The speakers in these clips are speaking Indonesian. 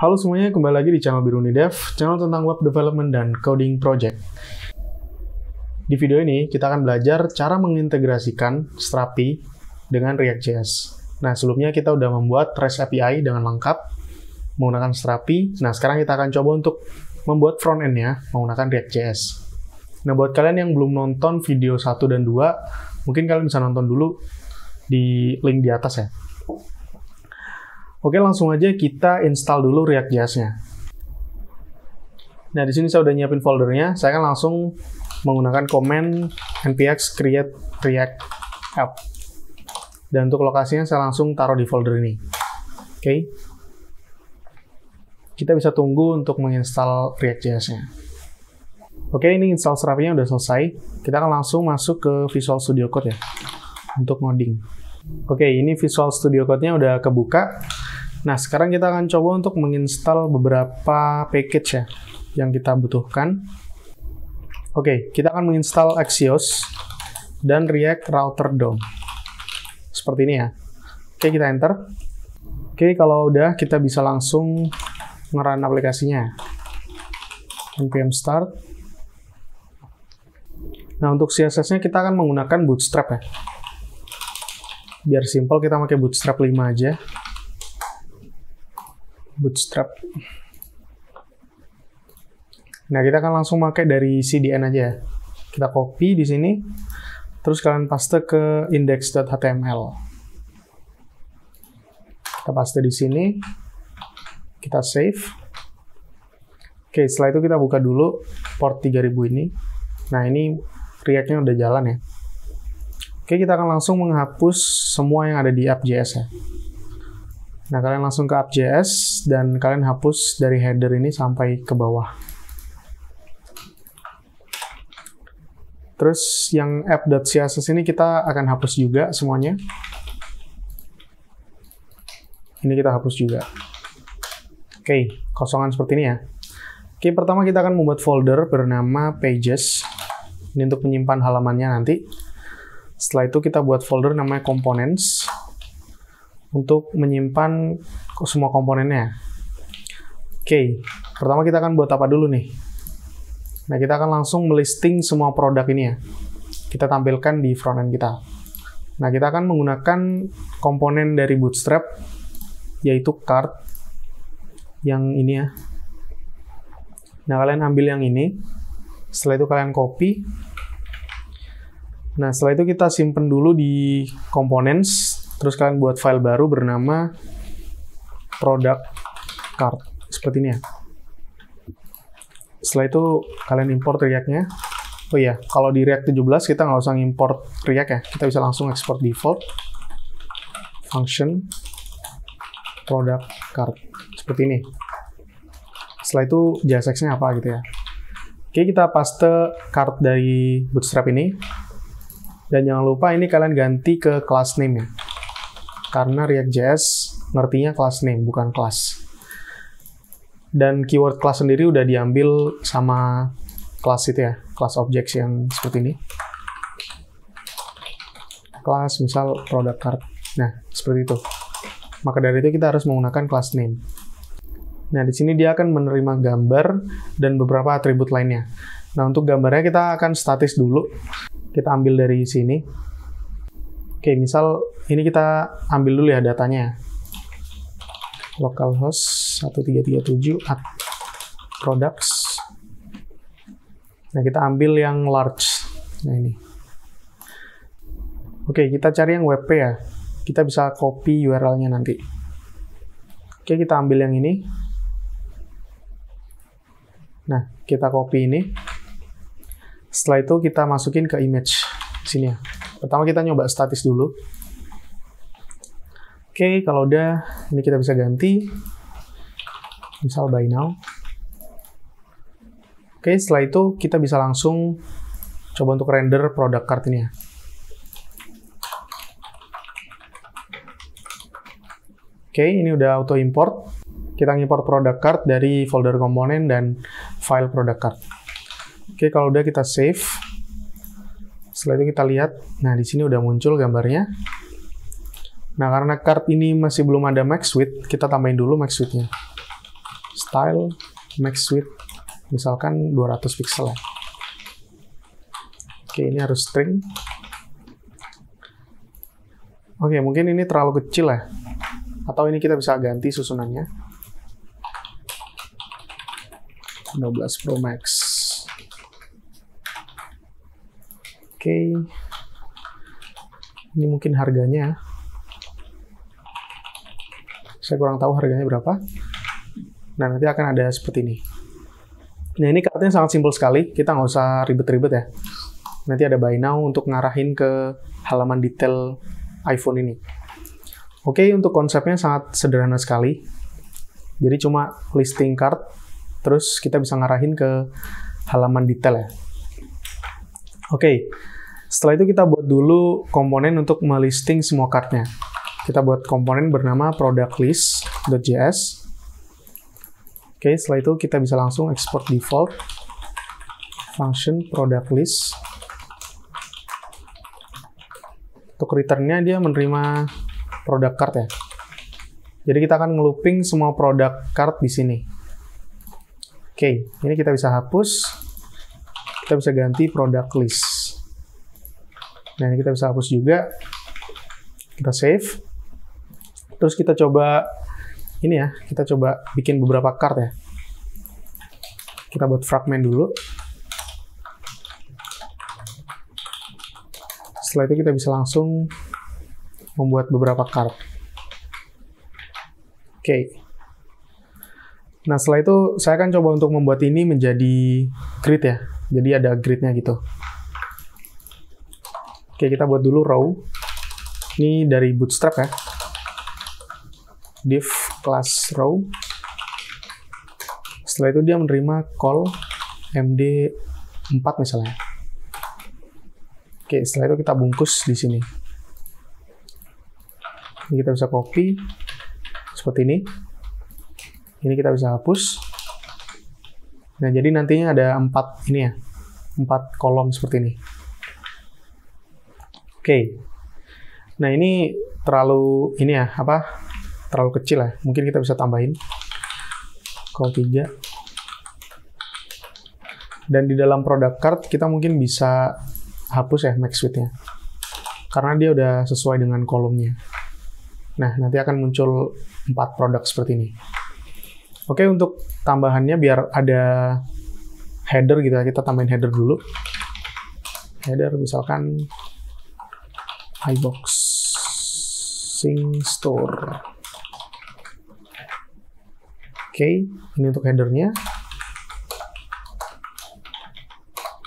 Halo semuanya, kembali lagi di channel Biruni Dev, channel tentang web development dan coding project. Di video ini, kita akan belajar cara mengintegrasikan Strapi dengan React.js. Nah, sebelumnya kita udah membuat REST API dengan lengkap menggunakan Strapi. Nah, sekarang kita akan coba untuk membuat front-end-nya menggunakan React.js. Nah, buat kalian yang belum nonton video 1 dan 2, mungkin kalian bisa nonton dulu di link di atas ya. Oke, langsung aja kita install dulu React.js-nya. Nah, di sini saya udah nyiapin foldernya. Saya akan langsung menggunakan command npx create react app. Dan untuk lokasinya saya langsung taruh di folder ini. Oke. Kita bisa tunggu untuk menginstal React.js-nya. Oke, ini install Strapi-nya udah selesai. Kita akan langsung masuk ke Visual Studio Code ya, untuk ngoding. Oke, ini Visual Studio Code-nya udah kebuka. Nah, sekarang kita akan coba untuk menginstal beberapa package ya, yang kita butuhkan. Oke, kita akan menginstal Axios dan React Router DOM. Seperti ini ya. Oke, kita enter. Oke, kalau udah, kita bisa langsung nge-run aplikasinya. npm start. Nah, untuk CSS-nya kita akan menggunakan Bootstrap ya. Biar simple, kita pakai Bootstrap 5 aja. Bootstrap. Nah, kita akan langsung pakai dari CDN aja. Kita copy di sini, terus kalian paste ke index.html. Kita paste di sini, kita save. Oke, setelah itu kita buka dulu port 3000 ini. Nah, ini React-nya udah jalan ya. Oke, kita akan langsung menghapus semua yang ada di app.js ya. Nah, kalian langsung ke app.js dan kalian hapus dari header ini sampai ke bawah. Terus yang app.css ini kita akan hapus juga semuanya. Ini kita hapus juga. Oke, kosongan seperti ini ya. Oke, pertama kita akan membuat folder bernama pages. Ini untuk menyimpan halamannya nanti. Setelah itu kita buat folder namanya components untuk menyimpan semua komponennya. Oke, pertama kita akan buat apa dulu nih? Nah, kita akan langsung melisting semua produk ini ya. Kita tampilkan di frontend kita. Nah, kita akan menggunakan komponen dari Bootstrap, yaitu cart, yang ini ya. Nah, kalian ambil yang ini. Setelah itu kalian copy. Nah, setelah itu kita simpen dulu di components. Terus kalian buat file baru bernama product cart. Seperti ini ya. Setelah itu kalian import React-nya. Oh iya, kalau di React 17 kita nggak usah import React ya. Kita bisa langsung export default. Function product cart. Seperti ini. Setelah itu JSX-nya apa gitu ya. Oke, kita paste cart dari Bootstrap ini. Dan jangan lupa ini kalian ganti ke class name ya. Karena React.js ngertinya class name, bukan class. Dan keyword class sendiri udah diambil sama class itu ya, class objects yang seperti ini. Class misal product cart. Nah, seperti itu. Maka dari itu kita harus menggunakan class name. Nah, di sini dia akan menerima gambar dan beberapa atribut lainnya. Nah, untuk gambarnya kita akan statis dulu. Kita ambil dari sini. Oke, misal ini kita ambil dulu ya datanya. Localhost 1337 @ products. Nah, kita ambil yang large. Nah, ini. Oke, kita cari yang WP ya. Kita bisa copy URL-nya nanti. Oke, kita ambil yang ini. Nah, kita copy ini. Setelah itu kita masukin ke image sini ya. Pertama kita nyoba statis dulu. Oke, kalau udah, ini kita bisa ganti. Misal by now. Oke, setelah itu kita bisa langsung coba untuk render product cart ini ya. Oke, ini udah auto import. Kita import product cart dari folder komponen dan file product cart. Oke, kalau udah kita save. Setelah itu kita lihat, nah di sini udah muncul gambarnya. Nah, karena card ini masih belum ada max width, kita tambahin dulu max width-nya. style, max width, misalkan 200 pixel ya. Oke, ini harus string. Oke, mungkin ini terlalu kecil ya. Atau ini kita bisa ganti susunannya. 12 Pro Max. Oke. Ini mungkin harganya. Saya kurang tahu harganya berapa. Nah, nanti akan ada seperti ini. Nah, ini kartunya sangat simpel sekali. Kita nggak usah ribet-ribet ya. Nanti ada buy now untuk ngarahin ke halaman detail iPhone ini. Oke, untuk konsepnya sangat sederhana sekali. Jadi cuma listing card, terus kita bisa ngarahin ke halaman detail ya. Oke, setelah itu kita buat dulu komponen untuk melisting semua cardnya. Kita buat komponen bernama productlist.js. Oke, setelah itu kita bisa langsung export default function productlist. Untuk returnnya dia menerima product card ya. Jadi kita akan ngelooping semua product card di sini. Oke, ini kita bisa hapus. Kita bisa ganti product list. Nah, ini kita bisa hapus juga. Kita save. Terus kita coba ini ya, kita coba bikin beberapa card ya. Kita buat fragment dulu. Setelah itu kita bisa langsung membuat beberapa card. Oke. Nah, setelah itu saya akan coba untuk membuat ini menjadi grid ya. Jadi ada gridnya gitu. Oke, kita buat dulu row. Ini dari Bootstrap ya. Div class row. Setelah itu dia menerima call md4 misalnya. Oke, setelah itu kita bungkus di sini. Ini kita bisa copy seperti ini. Ini kita bisa hapus. Nah, jadi nantinya ada 4 ini ya. 4 kolom seperti ini. Oke. Nah, ini terlalu ini ya, terlalu kecil ya. Mungkin kita bisa tambahin. Call 3. Dan di dalam product card kita mungkin bisa hapus ya max width-nya. Karena dia udah sesuai dengan kolomnya. Nah, nanti akan muncul 4 produk seperti ini. Oke, untuk tambahannya biar ada header gitu ya, kita tambahin header dulu. Header misalkan iBoxing Store. Oke, ini untuk headernya.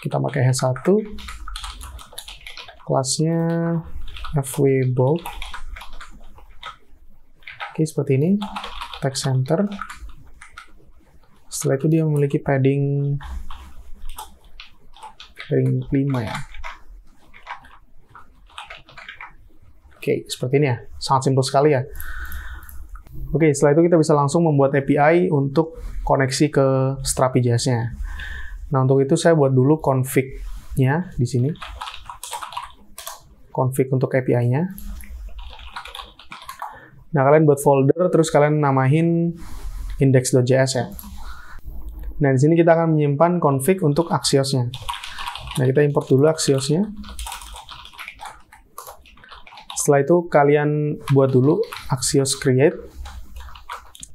Kita pakai H1. Kelasnya FW Bold. Oke, seperti ini. Text center. Setelah itu dia memiliki padding 5 ya. Oke, seperti ini ya. Sangat simpel sekali ya. Oke, setelah itu kita bisa langsung membuat API untuk koneksi ke Strapi.js-nya. Nah, untuk itu saya buat dulu config-nya di sini. Config untuk API-nya. Nah, kalian buat folder, terus kalian namain index.js ya. Nah, di sini kita akan menyimpan config untuk Axios-nya. Nah, kita import dulu Axios-nya. Setelah itu, kalian buat dulu Axios create.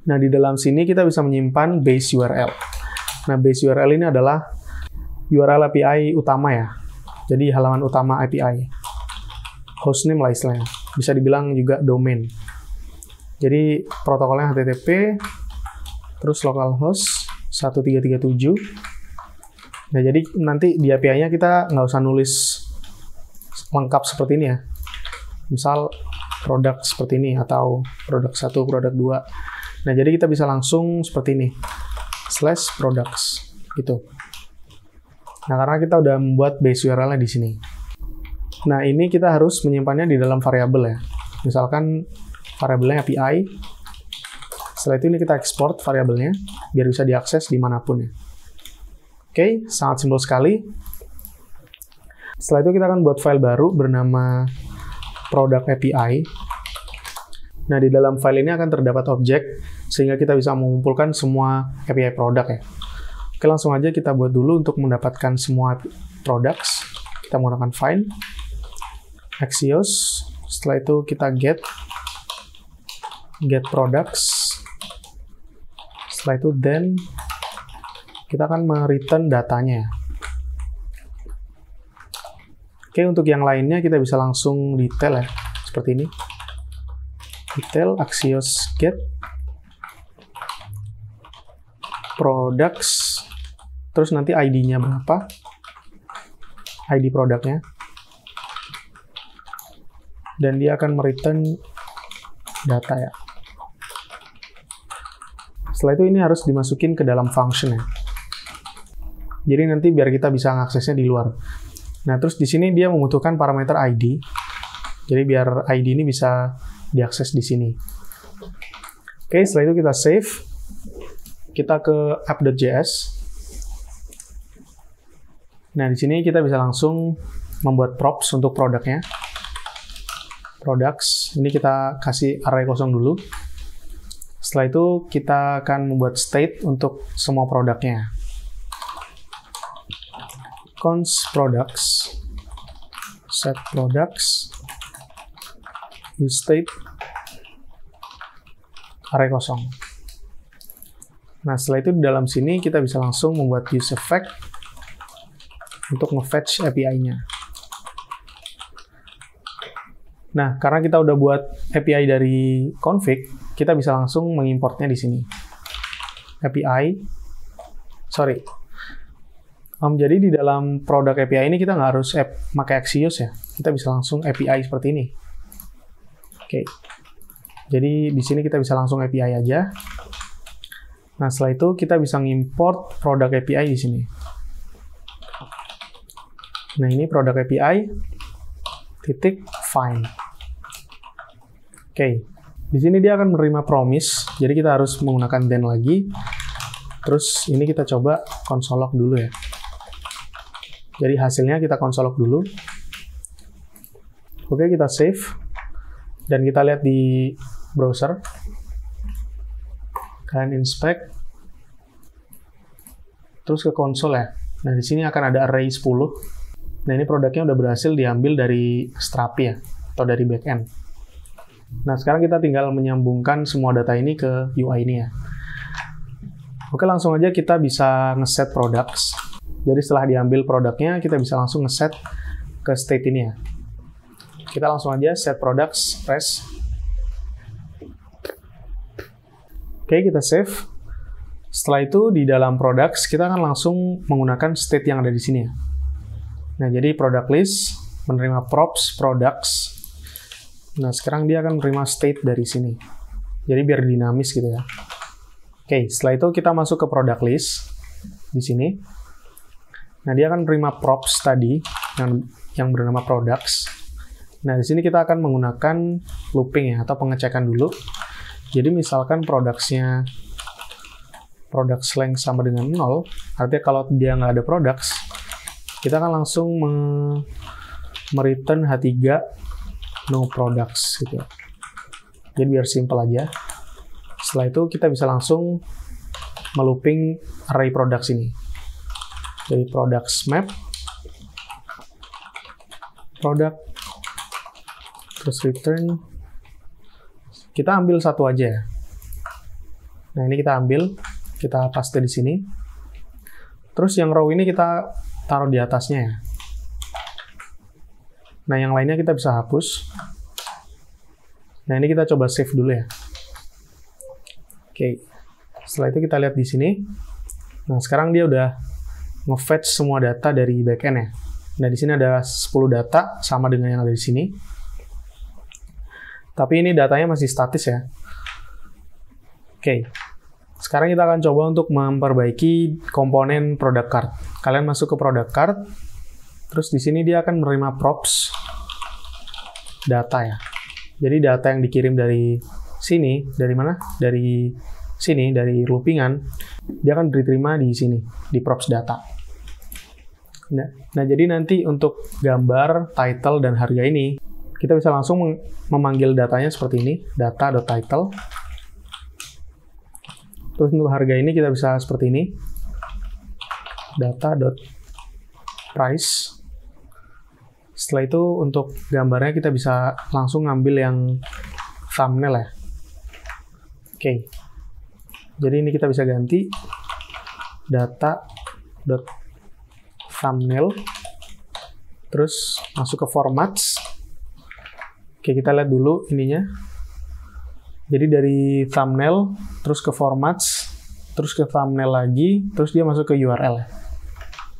Nah, di dalam sini kita bisa menyimpan base URL. Nah, base URL ini adalah URL API utama ya. Jadi, halaman utama API. Hostname lah istilahnya. Bisa dibilang juga domain. Jadi, protokolnya HTTP, terus localhost 1337. Nah, jadi nanti di API-nya kita nggak usah nulis lengkap seperti ini ya. Misal produk seperti ini, atau produk 1, produk 2. Nah, jadi kita bisa langsung seperti ini. /products, gitu. Nah, karena kita udah membuat base URL-nya di sini. Nah, ini kita harus menyimpannya di dalam variabel ya. Misalkan variabelnya API. Setelah itu ini kita ekspor variabelnya, biar bisa diakses dimanapun ya. Oke, sangat simpel sekali. Setelah itu kita akan buat file baru bernama product API. Nah, di dalam file ini akan terdapat objek sehingga kita bisa mengumpulkan semua API produk ya. Oke, langsung aja kita buat dulu untuk mendapatkan semua products. Kita menggunakan find Axios. Setelah itu kita get products. Setelah itu then kita akan return datanya. Oke, untuk yang lainnya kita bisa langsung detail ya, seperti ini. Detail Axios get products, terus nanti ID-nya berapa, ID produknya, dan dia akan mereturn data ya. Setelah itu ini harus dimasukin ke dalam function ya. Jadi nanti biar kita bisa mengaksesnya di luar. Nah, terus di sini dia membutuhkan parameter ID. Jadi biar ID ini bisa diakses di sini. Oke, setelah itu kita save. Kita ke app.js. Nah, di sini kita bisa langsung membuat props untuk produknya. Products. Ini kita kasih array kosong dulu. Setelah itu kita akan membuat state untuk semua produknya. Const products, set products, use state, array kosong. Nah, setelah itu di dalam sini kita bisa langsung membuat use effect untuk nge-fetch API-nya. Nah, karena kita udah buat API dari config, kita bisa langsung mengimportnya di sini. Jadi di dalam produk API ini kita nggak harus pakai Axios ya. Kita bisa langsung API seperti ini. Oke. Jadi di sini kita bisa langsung API aja. Nah, setelah itu kita bisa ngimport produk API di sini. Nah, ini produk API titik find. Oke. Di sini dia akan menerima promise. Jadi kita harus menggunakan then lagi. Terus ini kita coba console log dulu ya. Jadi hasilnya kita console log dulu. Oke, kita save. Dan kita lihat di browser. Kalian inspect. Terus ke console ya. Nah, di sini akan ada array 10. Nah, ini produknya udah berhasil diambil dari Strapi ya. Atau dari backend. Nah, sekarang kita tinggal menyambungkan semua data ini ke UI ini ya. Oke, langsung aja kita bisa ngeset products. Jadi setelah diambil produknya, kita bisa langsung ngeset ke state ini ya. Kita langsung aja set products, press. Oke, kita save. Setelah itu di dalam products, kita akan langsung menggunakan state yang ada di sini ya. Nah, jadi product list, menerima props, products. Nah, sekarang dia akan menerima state dari sini. Jadi biar dinamis gitu ya. Oke, setelah itu kita masuk ke product list di sini. Nah, dia akan menerima props tadi yang bernama products. Nah, di sini kita akan menggunakan looping ya, atau pengecekan dulu. Jadi misalkan products-nya products length sama dengan 0, artinya kalau dia nggak ada products, kita akan langsung mereturn H3 no products gitu. Jadi biar simple aja. Setelah itu kita bisa langsung melooping array products ini. Jadi products map, product, terus return. Kita ambil satu aja ya. Nah, ini kita ambil, kita paste di sini. Terus yang row ini kita taruh di atasnya ya. Nah, yang lainnya kita bisa hapus. Nah, ini kita coba save dulu ya. Oke. Setelah itu kita lihat di sini. Nah, sekarang dia udah nge-fetch semua data dari backend ya. Nah, di sini ada 10 data sama dengan yang ada di sini. Tapi ini datanya masih statis ya. Oke. Sekarang kita akan coba untuk memperbaiki komponen product card. Kalian masuk ke product card. Terus di sini dia akan menerima props data ya. Jadi data yang dikirim dari sini, dari mana? Dari sini, dari loopingan, dia akan diterima di sini, di props data. Nah, jadi nanti untuk gambar, title, dan harga ini, kita bisa langsung memanggil datanya seperti ini, data.title. Terus untuk harga ini kita bisa seperti ini. Data.price. Setelah itu untuk gambarnya kita bisa langsung ngambil yang thumbnail ya. Oke. Jadi ini kita bisa ganti data.thumbnail. Terus masuk ke formats. Oke, kita lihat dulu ininya. Jadi dari thumbnail, terus ke formats, terus ke thumbnail lagi, terus dia masuk ke URL.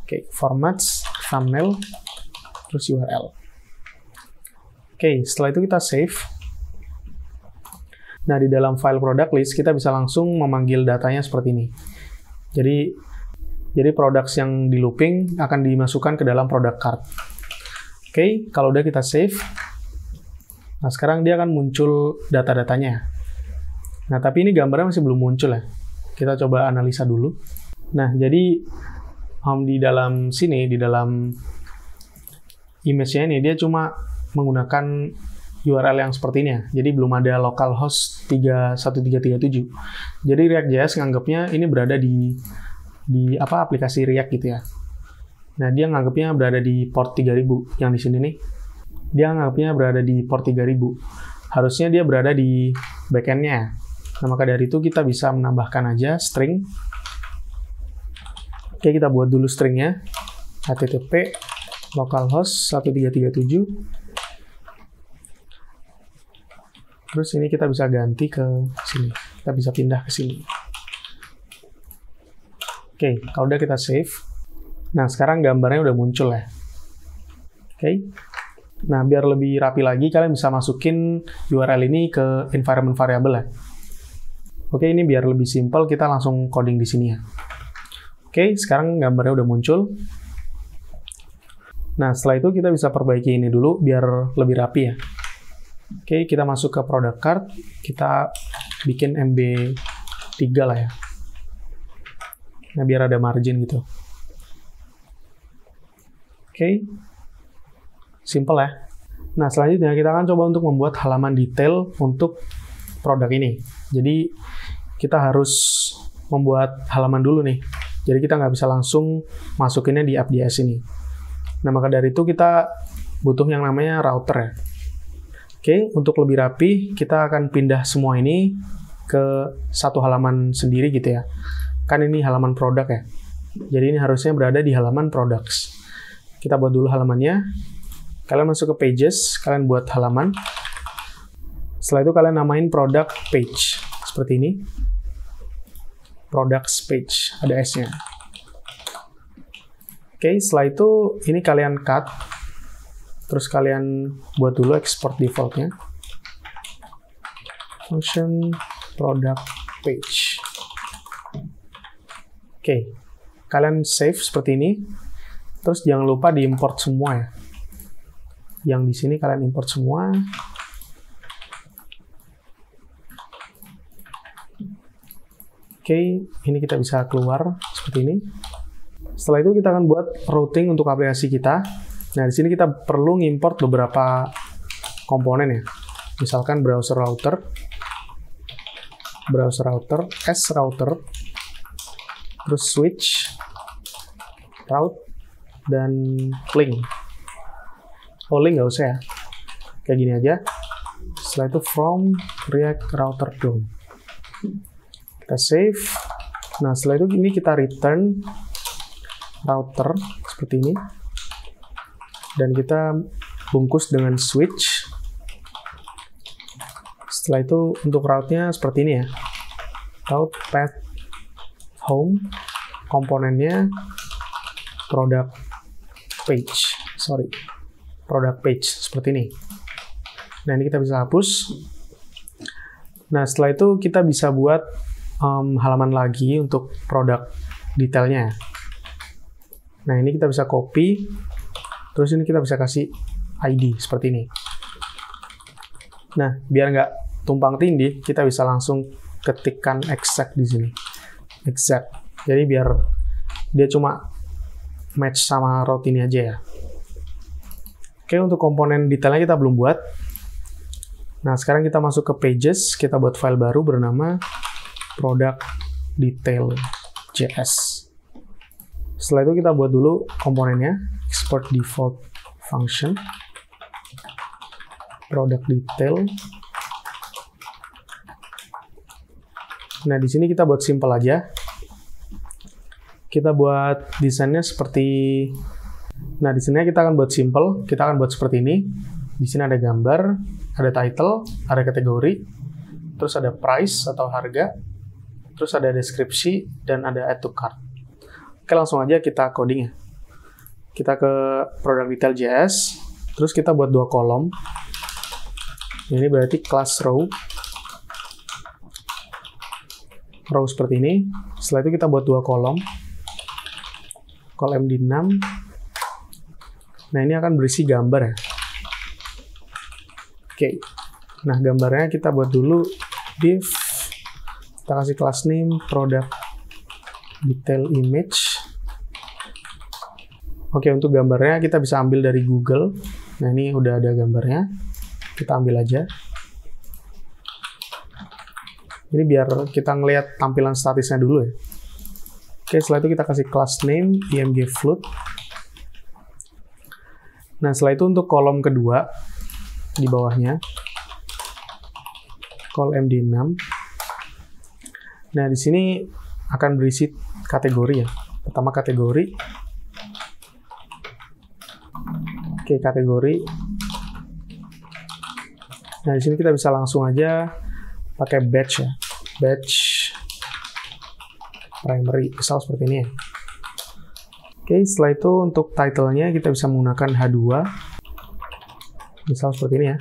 Oke, formats, thumbnail, terus URL. Oke, setelah itu kita save. Nah, di dalam file product list, kita bisa langsung memanggil datanya seperti ini. Jadi products yang di looping akan dimasukkan ke dalam product card. Oke, kalau udah kita save, nah sekarang dia akan muncul data-datanya. Nah, tapi ini gambarnya masih belum muncul ya. Kita coba analisa dulu. Nah, jadi di dalam sini, di dalam image-nya ini, dia cuma menggunakan URL yang seperti ini ya. Jadi belum ada localhost 31337. Jadi React.js nganggapnya ini berada di aplikasi React gitu ya. Nah, dia nganggapnya berada di port 3000. Yang di sini nih, dia nganggapnya berada di port 3000. Harusnya dia berada di backend-nya. Nah, maka dari itu kita bisa menambahkan aja string. Oke, kita buat dulu stringnya. http localhost 1337. Terus ini kita bisa ganti ke sini. Kita bisa pindah ke sini. Oke, kalau udah kita save. Nah, sekarang gambarnya udah muncul ya. Oke. Nah, biar lebih rapi lagi, kalian bisa masukin URL ini ke environment variable ya. Oke, ini biar lebih simpel, kita langsung coding di sini ya. Oke, sekarang gambarnya udah muncul. Nah, setelah itu kita bisa perbaiki ini dulu biar lebih rapi ya. Oke, kita masuk ke product card, kita bikin MB3 lah ya. Nah, biar ada margin gitu. Oke, simple ya. Nah, selanjutnya kita akan coba untuk membuat halaman detail untuk produk ini. Jadi, kita harus membuat halaman dulu nih. Jadi, kita nggak bisa langsung masukinnya di app.js ini. Nah, maka dari itu kita butuh yang namanya router ya. Oke, untuk lebih rapi, kita akan pindah semua ini ke satu halaman sendiri gitu ya. Kan ini halaman produk ya. Jadi, ini harusnya berada di halaman products. Kita buat dulu halamannya. Kalian masuk ke pages, kalian buat halaman. Setelah itu kalian namain product page. Seperti ini. Products page. Ada S-nya. Oke, setelah itu ini kalian cut. Terus kalian buat dulu export defaultnya. Function product page. Oke. Kalian save seperti ini. Terus jangan lupa diimport semua ya. Yang di sini kalian import semua. Oke, ini kita bisa keluar seperti ini. Setelah itu kita akan buat routing untuk aplikasi kita. Nah, di sini kita perlu ngimport beberapa komponen ya. Misalkan browser router, srouter, terus switch, route, dan link. Oh, link nggak usah ya. Kayak gini aja. Setelah itu from React router DOM. Kita save. Nah, setelah itu ini kita return router seperti ini. Dan kita bungkus dengan switch. Setelah itu untuk route-nya seperti ini ya. Route path home. Komponennya product page. Product page seperti ini. Nah, ini kita bisa hapus. Nah, setelah itu kita bisa buat halaman lagi untuk produk detailnya. Nah, ini kita bisa copy. Terus ini kita bisa kasih ID seperti ini. Nah, biar nggak tumpang tindih, kita bisa langsung ketikkan exact di sini. Exact. Jadi biar dia cuma match sama route ini aja ya. Oke, untuk komponen detailnya kita belum buat. Nah, sekarang kita masuk ke pages, kita buat file baru bernama product detail.js. Setelah itu kita buat dulu komponennya, export default function, product detail. Nah, di sini kita buat simple aja. Kita buat desainnya seperti, nah di sini kita akan buat simple, kita akan buat seperti ini. Di sini ada gambar, ada title, ada kategori, terus ada price atau harga, terus ada deskripsi, dan ada add to cart. Oke, langsung aja kita coding ya. Kita ke product detail.js, terus kita buat 2 kolom. Ini berarti class row. Row seperti ini. Setelah itu kita buat 2 kolom. Call MD6. Nah, ini akan berisi gambar ya. Oke. Nah, gambarnya kita buat dulu div. Kita kasih class name product detail image. Oke, untuk gambarnya kita bisa ambil dari Google. Nah, ini udah ada gambarnya. Kita ambil aja. Ini biar kita ngelihat tampilan statisnya dulu ya. Oke, setelah itu kita kasih class name img float. Nah, setelah itu untuk kolom kedua di bawahnya call MD6. Nah, di sini akan berisi kategori ya. Pertama kategori. Oke, kategori. Nah, di sini kita bisa langsung aja pakai batch ya. Batch primary, misal seperti ini ya. Oke, setelah itu untuk title-nya kita bisa menggunakan H2. Misal seperti ini ya.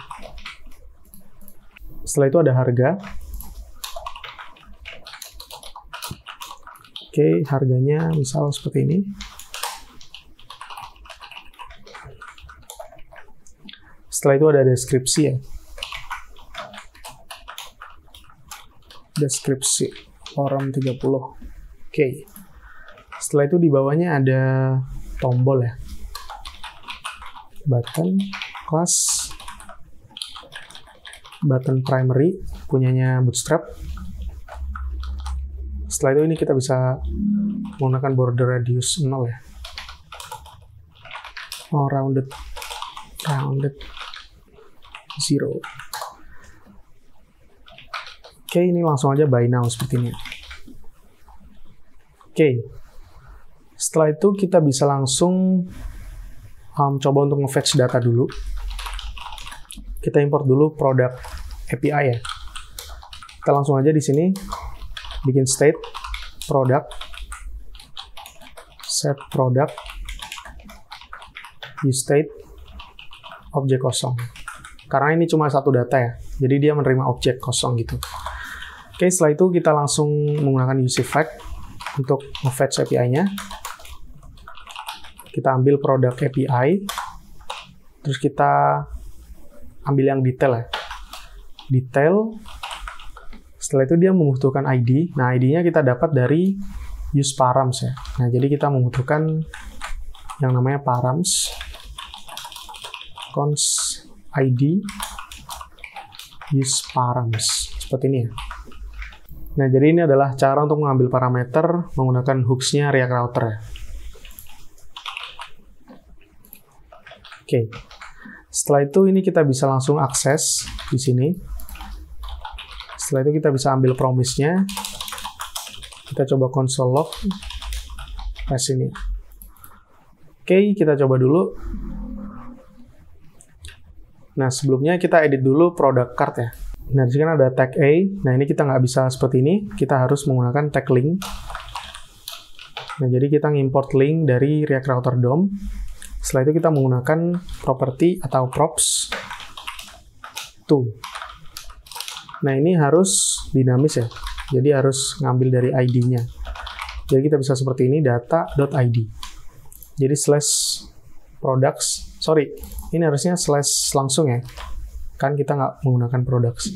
Setelah itu ada harga. Oke, harganya misal seperti ini. Setelah itu ada deskripsi ya. Deskripsi forum 30. Oke. Setelah itu di bawahnya ada tombol ya. Button class button primary punyanya Bootstrap. Setelah itu ini kita bisa menggunakan border radius 0 ya. Oh, rounded 0. Oke, ini langsung aja buy now seperti ini. Oke, setelah itu kita bisa langsung coba untuk nge-fetch data dulu. Kita import dulu product API ya. Kita langsung aja di sini bikin state product set product use state objek kosong. Karena ini cuma satu data ya, jadi dia menerima objek kosong gitu. Oke, setelah itu kita langsung menggunakan use effect untuk nge-fetch API-nya. Kita ambil product API, terus kita ambil yang detail ya. Detail, setelah itu dia membutuhkan ID. Nah, ID-nya kita dapat dari use params ya. Nah, jadi kita membutuhkan yang namanya params, cons ID, use params, seperti ini ya. Nah, jadi ini adalah cara untuk mengambil parameter menggunakan hooks-nya React Router ya. Oke. Setelah itu ini kita bisa langsung akses di sini. Setelah itu kita bisa ambil promise-nya. Kita coba console log. Nah, sini. Oke, kita coba dulu. Nah, sebelumnya kita edit dulu product card ya. Nah, di sini kan ada tag A. Nah, ini kita nggak bisa seperti ini. Kita harus menggunakan tag link. Nah, jadi kita ngimport link dari React Router DOM. Setelah itu kita menggunakan property atau props to. Nah, ini harus dinamis ya. Jadi harus ngambil dari ID-nya. Jadi kita bisa seperti ini, data.id. Jadi slash products. Sorry, ini harusnya slash langsung ya. Kan kita nggak menggunakan products.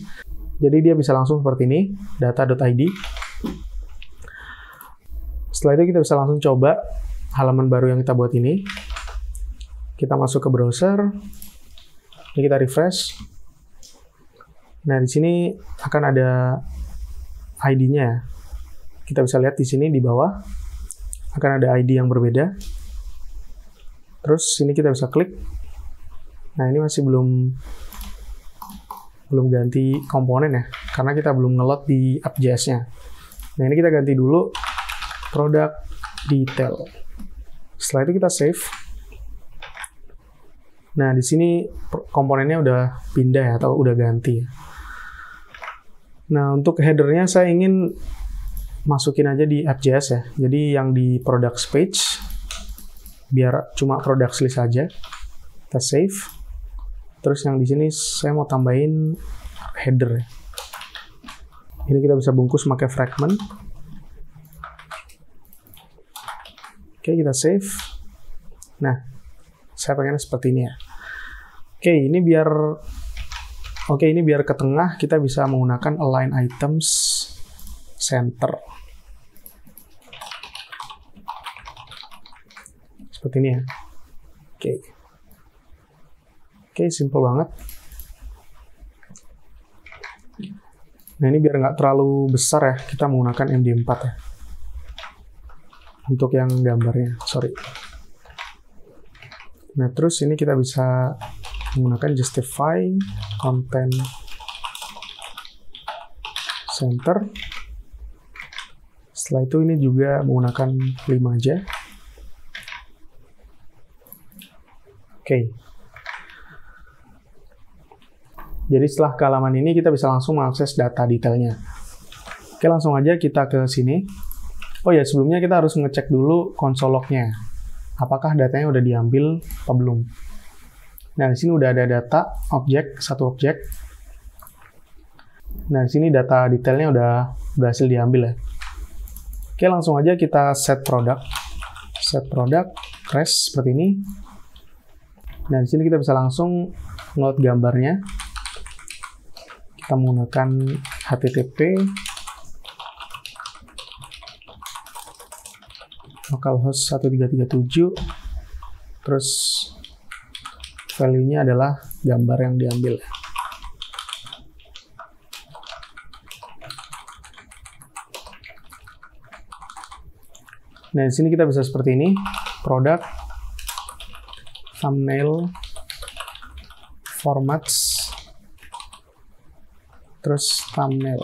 Jadi dia bisa langsung seperti ini, data.id. Setelah itu kita bisa langsung coba halaman baru yang kita buat ini. Kita masuk ke browser. Ini kita refresh. Nah, di sini akan ada ID-nya ya. Kita bisa lihat di sini di bawah akan ada ID yang berbeda. Terus sini kita bisa klik. Nah, ini masih belum ganti komponen ya, karena kita belum nge-load di app.js-nya. Nah, ini kita ganti dulu product detail. Setelah itu kita save. Nah, di sini komponennya udah pindah ya, atau udah ganti ya. Nah, untuk header-nya saya ingin masukin aja di app.js ya. Jadi yang di products page, biar cuma products list aja. Kita save. Terus yang di sini saya mau tambahin header ya. Ini kita bisa bungkus pakai fragment. Oke, kita save. Nah, saya pengennya seperti ini ya. Oke, ini biar ke tengah kita bisa menggunakan align items center. Seperti ini ya. Oke, simple banget. Nah, ini biar nggak terlalu besar ya, kita menggunakan MD4 ya. Untuk yang gambarnya, sorry. Nah, terus ini kita bisa menggunakan justify content center. Setelah itu ini juga menggunakan 5 aja. Oke. Jadi setelah ke halaman ini kita bisa langsung mengakses data detailnya. Oke, langsung aja kita ke sini. Oh ya, sebelumnya kita harus ngecek dulu console log-nya. Apakah datanya udah diambil apa belum. Nah, di sini udah ada data, satu objek. Nah, di sini data detailnya udah berhasil diambil ya. Oke, langsung aja kita set product. Set product, crash seperti ini. Nah, di sini kita bisa langsung load gambarnya. Kita menggunakan HTTP localhost 1337, terus value-nya adalah gambar yang diambil. Nah, di sini kita bisa seperti ini, product, thumbnail, formats, terus thumbnail,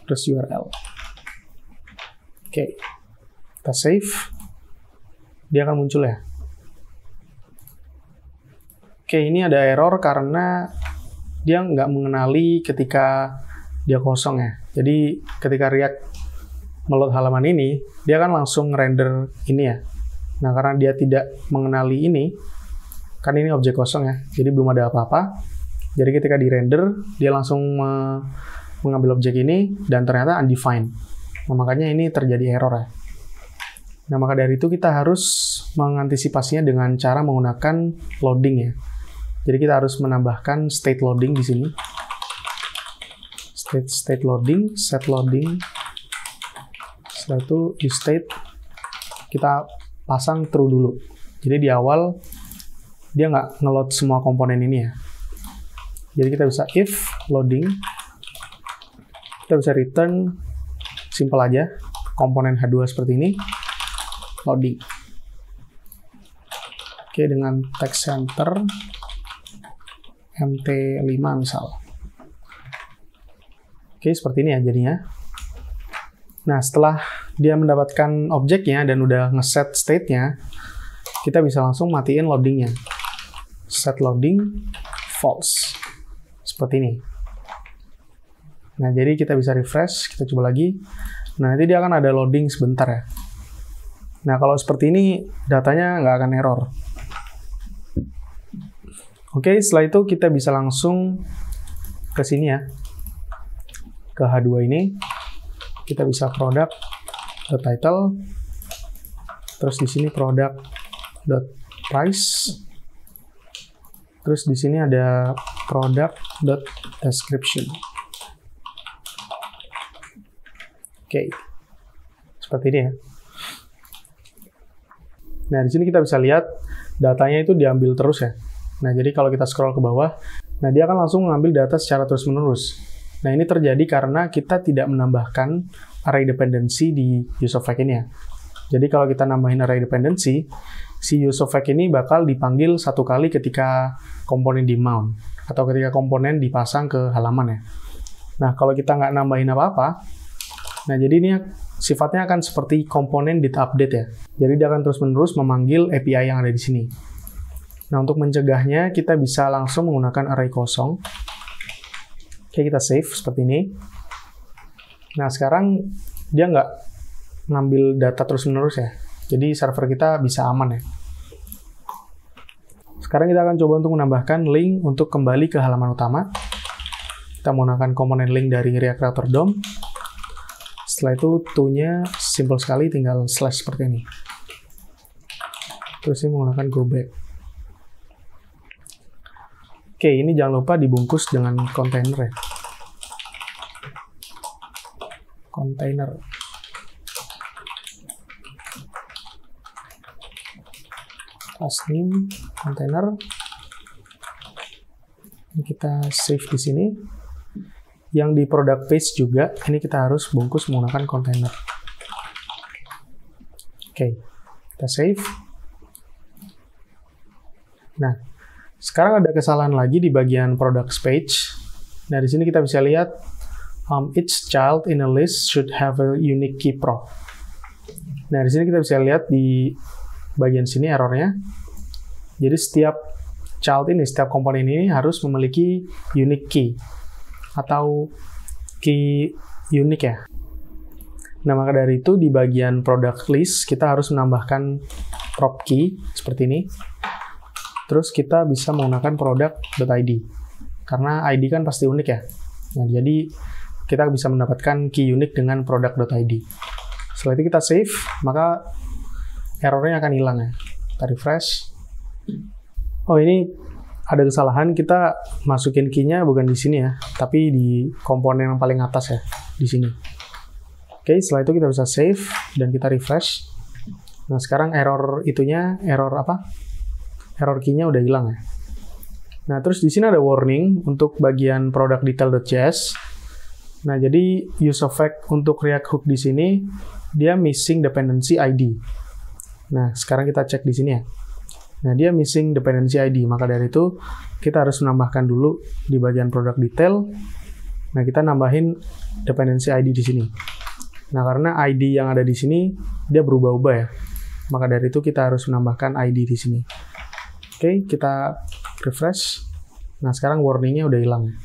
terus URL. Oke, kita save. Dia akan muncul ya. Oke, ini ada error karena dia nggak mengenali ketika dia kosong ya. Jadi ketika React meload halaman ini, dia kan langsung render ini ya. Nah, karena dia tidak mengenali ini, kan ini objek kosong ya, jadi belum ada apa-apa. Jadi ketika di-render, dia langsung mengambil objek ini, dan ternyata undefined. Nah, makanya ini terjadi error ya. Nah, maka dari itu kita harus mengantisipasinya dengan cara menggunakan loading ya. Jadi kita harus menambahkan state loading di sini. State loading, set loading. Setelah itu useState, kita pasang true dulu. Jadi di awal, dia nggak nge-load semua komponen ini ya. Jadi kita bisa if loading, kita bisa return simple aja, komponen H2 seperti ini, loading. Oke, dengan text center, MT5 misal. Oke, seperti ini ya jadinya. Nah, setelah dia mendapatkan objeknya dan udah ngeset state-nya, kita bisa langsung matiin loading-nya. Set loading, false. Seperti ini. Nah, jadi kita bisa refresh, kita coba lagi. Nah, nanti dia akan ada loading sebentar ya. Nah, kalau seperti ini, datanya nggak akan error. Oke, setelah itu kita bisa langsung ke sini ya. Ke H2 ini. Kita bisa product.title. Terus di sini product.price. Terus di sini ada product.description. Oke. Seperti ini ya. Nah, di sini kita bisa lihat datanya itu diambil terus ya. Nah, jadi kalau kita scroll ke bawah, nah dia akan langsung mengambil data secara terus-menerus. Nah, ini terjadi karena kita tidak menambahkan array dependency di useOffact ini ya. Jadi kalau kita nambahin array dependency, si useOffact ini bakal dipanggil satu kali ketika komponen di mount, atau ketika komponen dipasang ke halaman ya. Nah, kalau kita nggak nambahin apa-apa, nah jadi ini sifatnya akan seperti komponen did_update ya. Jadi dia akan terus-menerus memanggil API yang ada di sini. Nah, untuk mencegahnya, kita bisa langsung menggunakan array kosong. Oke, kita save seperti ini. Nah, sekarang dia nggak ngambil data terus-menerus ya. Jadi server kita bisa aman ya. Sekarang kita akan coba untuk menambahkan link untuk kembali ke halaman utama. Kita menggunakan komponen link dari React Router DOM. Setelah itu to-nya simple sekali, tinggal slash seperti ini. Terus ini menggunakan go back. Oke, ini jangan lupa dibungkus dengan kontainer ya. Kontainer. Class name, kontainer. Ini kita save di sini. Yang di product page juga, ini kita harus bungkus menggunakan kontainer. Oke, kita save. Nah, sekarang ada kesalahan lagi di bagian products page. Nah, di sini kita bisa lihat each child in a list should have a unique key prop. Nah, di sini kita bisa lihat di bagian sini errornya. Jadi setiap child ini, setiap komponen ini harus memiliki unique key atau key unik ya. Nah, maka dari itu di bagian product list kita harus menambahkan prop key seperti ini. Terus kita bisa menggunakan product.id. Karena ID kan pasti unik ya. Nah, jadi kita bisa mendapatkan key unik dengan product.id. Setelah itu kita save, maka errornya akan hilang ya. Kita refresh. Oh, ini ada kesalahan, kita masukin key-nya bukan di sini ya, tapi di komponen yang paling atas ya, di sini. Oke, setelah itu kita bisa save dan kita refresh. Nah, sekarang error key-nya udah hilang ya. Nah, terus di sini ada warning untuk bagian product detail.js. Nah, jadi useOffact untuk React Hook di sini dia missing dependency ID. Nah, sekarang kita cek di sini ya. Nah, dia missing dependency ID, maka dari itu kita harus menambahkan dulu di bagian product detail. Nah, kita nambahin dependency ID di sini. Nah, karena ID yang ada di sini dia berubah-ubah ya. Maka dari itu kita harus menambahkan ID di sini. Oke, kita refresh. Nah, sekarang warning-nya udah hilang ya.